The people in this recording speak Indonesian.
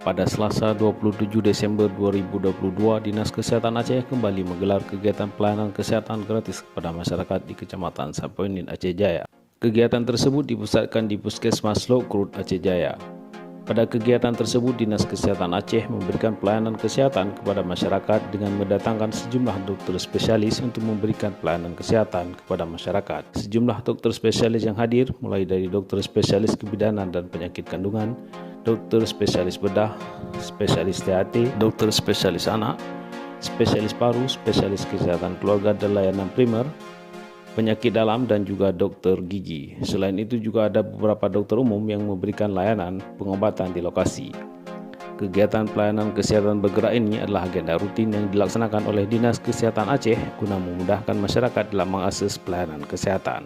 Pada Selasa 27 Desember 2022, Dinas Kesehatan Aceh kembali menggelar kegiatan pelayanan kesehatan gratis kepada masyarakat di Kecamatan Sapoinin, Aceh Jaya. Kegiatan tersebut dipusatkan di Puskesmas Lokrut, Aceh Jaya. Pada kegiatan tersebut, Dinas Kesehatan Aceh memberikan pelayanan kesehatan kepada masyarakat dengan mendatangkan sejumlah dokter spesialis untuk memberikan pelayanan kesehatan kepada masyarakat. Sejumlah dokter spesialis yang hadir mulai dari dokter spesialis kebidanan dan penyakit kandungan, dokter spesialis bedah, spesialis THT, dokter spesialis anak, spesialis paru, spesialis kesehatan keluarga dan layanan primer, penyakit dalam, dan juga dokter gigi. Selain itu juga ada beberapa dokter umum yang memberikan layanan pengobatan di lokasi. Kegiatan pelayanan kesehatan bergerak ini adalah agenda rutin yang dilaksanakan oleh Dinas Kesehatan Aceh guna memudahkan masyarakat dalam mengakses pelayanan kesehatan.